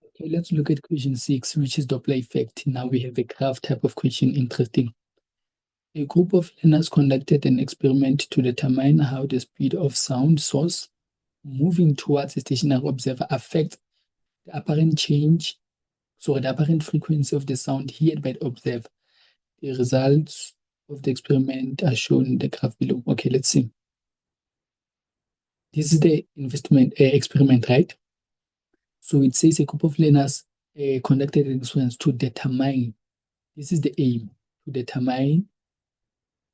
Okay, let's look at question 6, which is Doppler effect. Now we have a graph type of question, interesting. A group of learners conducted an experiment to determine how the speed of sound source moving towards a stationary observer affects the apparent the apparent frequency of the sound heard by the observer. The results of the experiment are shown in the graph below. Okay, let's see. This is the experiment, right? So it says a group of learners conducted an experiment to determine, this is the aim, to determine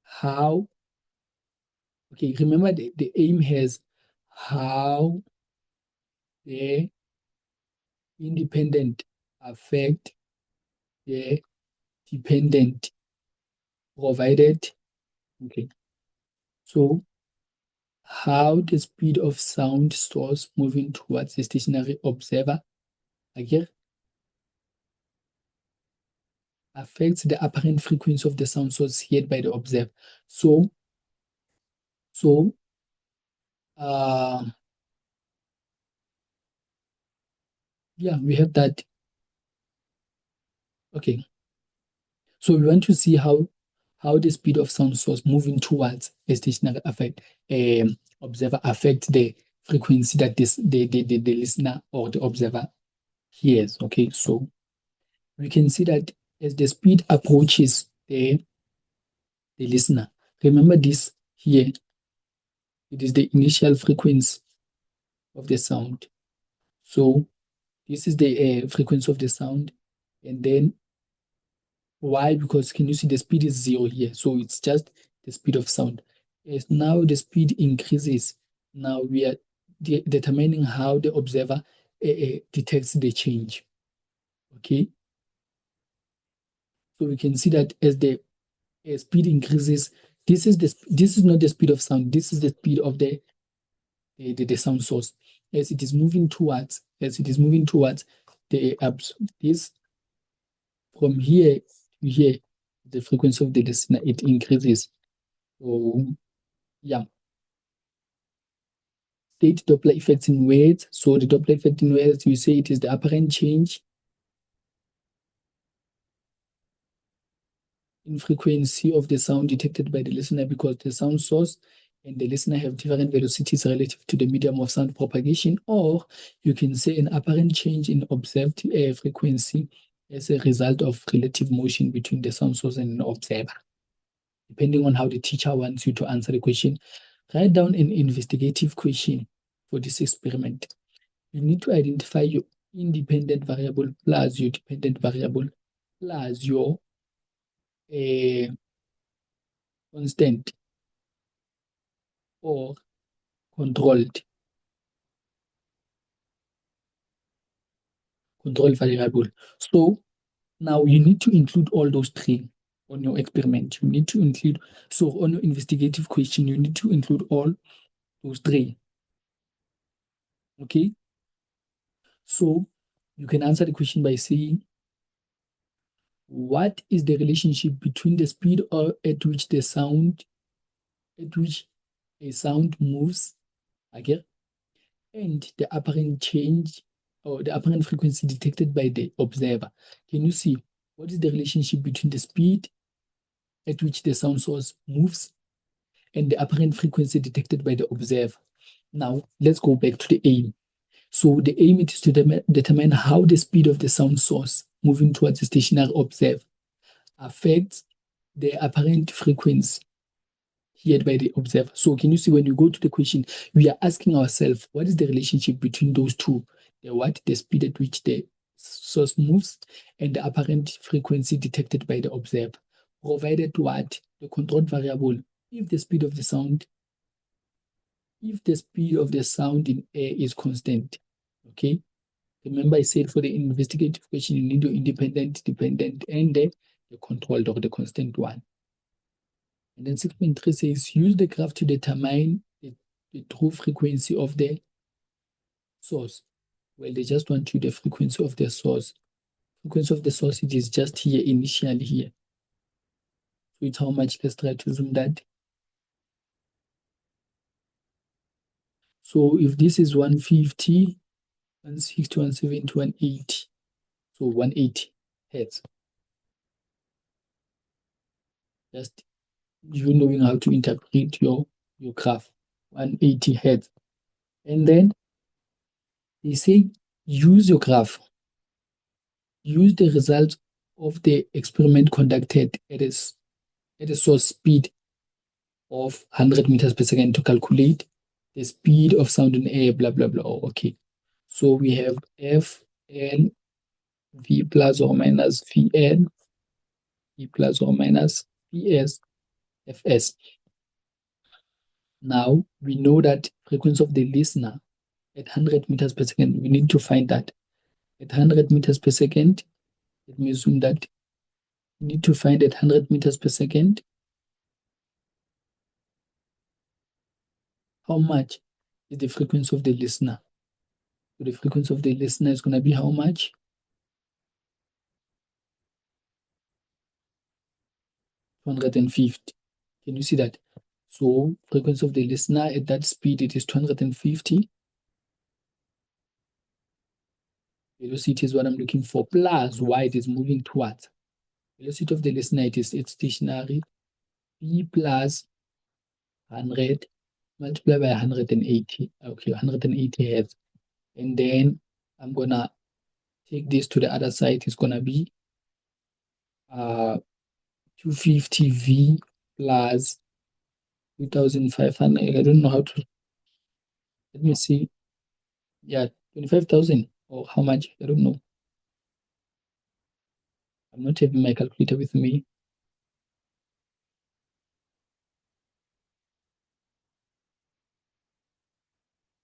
how, okay, remember the aim has how the independent affect the dependent, provided, okay, so how the speed of sound source moving towards the stationary observer, again, affects the apparent frequency of the sound source heard by the observer. So, uh, yeah, we have that. Okay, so we want to see how the speed of sound source moving towards a stationary observer affect the frequency that the listener or the observer hears. Okay, so we can see that as the speed approaches the listener, remember this here, it is the initial frequency of the sound. So this is the frequency of the sound, and then why? Because can you see the speed is 0 here? So it's just the speed of sound. As now the speed increases, now we are determining how the observer detects the change. Okay. So we can see that as the speed increases, this is not the speed of sound. This is the speed of the sound source. As it is moving towards the this from here to here, the frequency of the listener, it increases. So yeah. State Doppler effects in words. So the Doppler effect in words, you say it is the apparent change in frequency of the sound detected by the listener, because the sound source and the listener have different velocities relative to the medium of sound propagation. Or you can say an apparent change in observed frequency as a result of relative motion between the sound source and an observer. Depending on how the teacher wants you to answer the question, write down an investigative question for this experiment. You need to identify your independent variable plus your dependent variable plus your constant or controlled variable. So now you need to include all those three on your experiment. You need to include, so on your investigative question, you need to include all those three. Okay? So you can answer the question by saying, what is the relationship between the speed at which a sound moves, okay, and the apparent change or the apparent frequency detected by the observer? Can you see what is the relationship between the speed at which the sound source moves and the apparent frequency detected by the observer? Now, let's go back to the aim. So the aim is to determine how the speed of the sound source moving towards the stationary observer affects the apparent frequency heard by the observer. So can you see when you go to the question, we are asking ourselves, what is the relationship between those two? The speed at which the source moves and the apparent frequency detected by the observer, provided what? The controlled variable, if the speed of the sound in air is constant. Okay. Remember I said for the investigative question, you need your independent, dependent, and the controlled or the constant one. And then 6.3 says, use the graph to determine the true frequency of the source. Well, they just want you the frequency of the source. Frequency of the source, it is just here, initially here. So it's how much? Let's try to zoom that. So if this is 150, 160, 170, 180. So 180 hertz. Just you knowing how to interpret your graph. 180 hertz. And then they say use your graph. Use the results of the experiment conducted at a source speed of 100 meters per second to calculate the speed of sound in air, blah, blah, blah. Oh, okay. So we have F, L, V plus or minus Vn, V plus or minus Vs, Fs. Now we know that frequency of the listener at 100 meters per second, we need to find that. At 100 meters per second, let me assume that we need to find at 100 meters per second how much is the frequency of the listener. So the frequency of the listener is going to be how much? 250. Can you see that? So frequency of the listener at that speed, it is 250. Velocity is what I'm looking for, plus y it is moving towards. Velocity of the listener, it's stationary. V plus 100 multiplied by 180. Okay, 180 hertz. And then I'm gonna take this to the other side. It's gonna be 250 V plus 2,500. I don't know how to. Let me see. Yeah, 25,000 or how much? I don't know. I'm not having my calculator with me.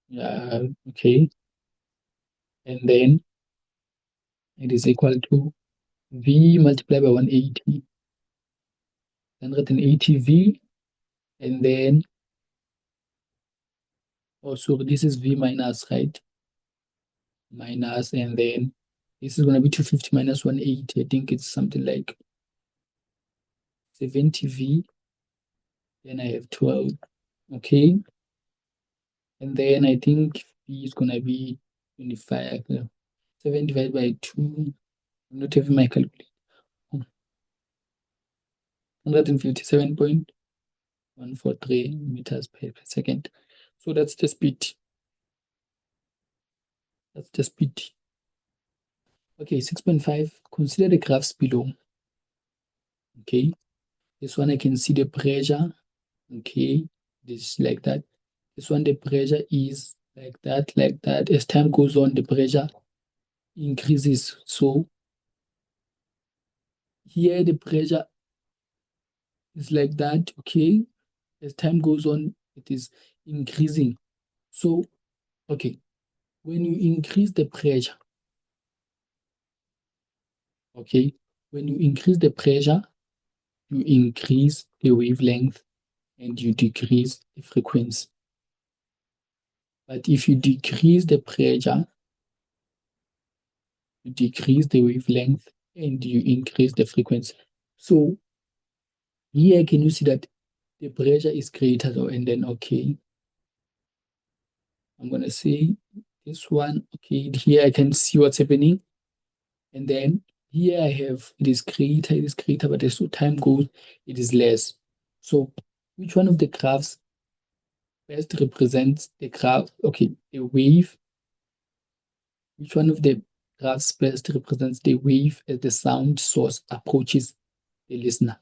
Yeah, okay. And then it is equal to V multiplied by 180. 180 V. And then, oh, so this is V minus, right? Minus, and then this is going to be 250 minus 180. I think it's something like 70 V. Then I have 12. Okay. And then I think V is going to be 25. 7 divided by 2. I'm not having my calculator. 157.143 meters per second. So that's the speed. That's the speed. Okay, 6.5. Consider the graphs below. Okay. This one I can see the pressure. Okay. This is like that. This one, the pressure is like that, like that. As time goes on, the pressure increases. So here the pressure is like that. Okay. As time goes on, it is increasing. So, okay. When you increase the pressure, okay, when you increase the pressure, you increase the wavelength and you decrease the frequency. But if you decrease the pressure, you decrease the wavelength and you increase the frequency. So here, can you see that the pressure is greater? And then, okay, I'm going to say this one. Okay, here I can see what's happening. And then here I have, it is greater, but as time goes, it is less. So which one of the graphs best represents the graph? Okay, the wave. Which one of the graphs best represents the wave as the sound source approaches the listener?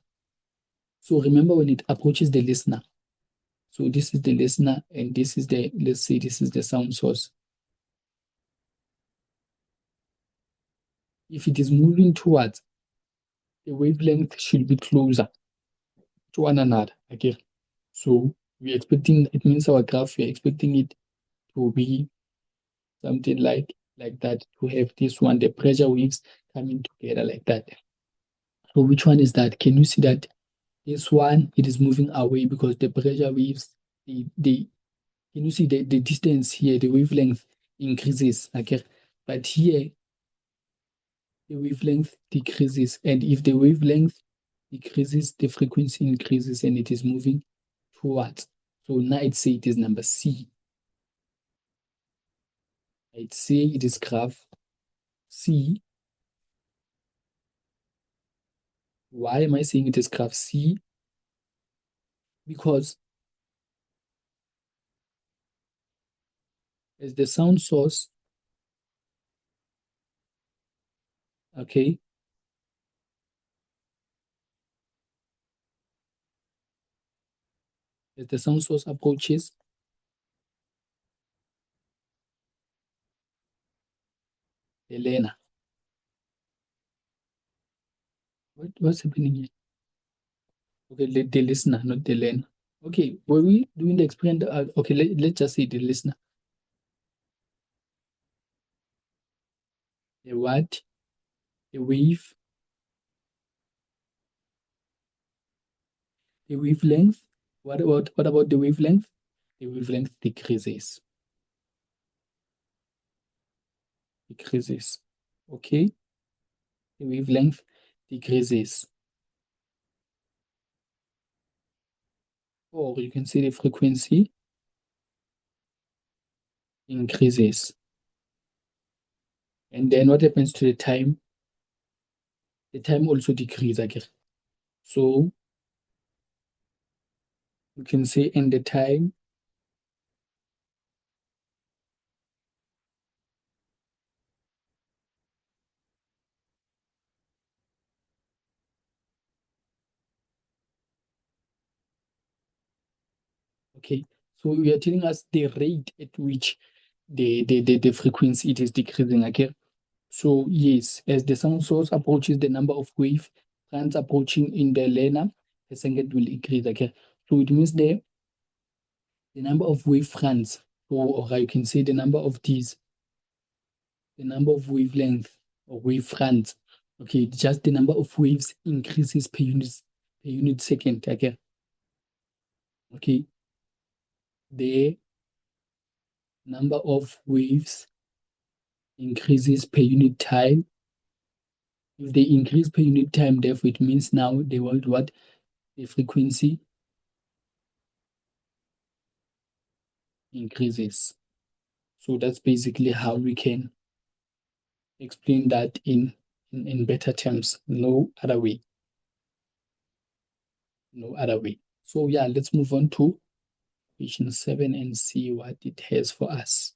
So remember when it approaches the listener. So this is the listener and this is the, let's say this is the sound source. If it is moving towards, the wavelength should be closer to one another. Okay. So we're expecting, it means our graph, we're expecting it to be something like that, to have this one, the pressure waves coming together like that. So which one is that? Can you see that this one, it is moving away because the pressure waves, they can you see the distance here, the wavelength increases, okay? But here, the wavelength decreases. And if the wavelength decreases, the frequency increases and it is moving towards. So now I'd say it is number C. I'd say it is graph C. Why am I saying it is graph C? Because as the sound source, okay, as the sound source approaches the learner. What's happening here? Okay, the listener, not the learner. Okay, were we doing the experiment? Okay, let's just say the listener. The what? The wave, the wavelength. What about the wavelength? The wavelength decreases. Decreases. Okay, the wavelength decreases. Or you can say the frequency increases. And then what happens to the time? The time also decreases again. So you can say in the time okay. So you are telling us the rate at which the frequency it is decreasing again. So yes, as the sound source approaches the number of wave fronts approaching in the learner, the second will increase again. So it means the number of wave fronts, or you can say the number of these, the number of wavelength or wave fronts. Okay, just the number of waves increases per unit second again. Okay, the number of waves increases per unit time. If they increase per unit time, therefore it means now they want what? The frequency increases. So that's basically how we can explain that in better terms. No other way. No other way. So yeah, let's move on to question 7 and see what it has for us.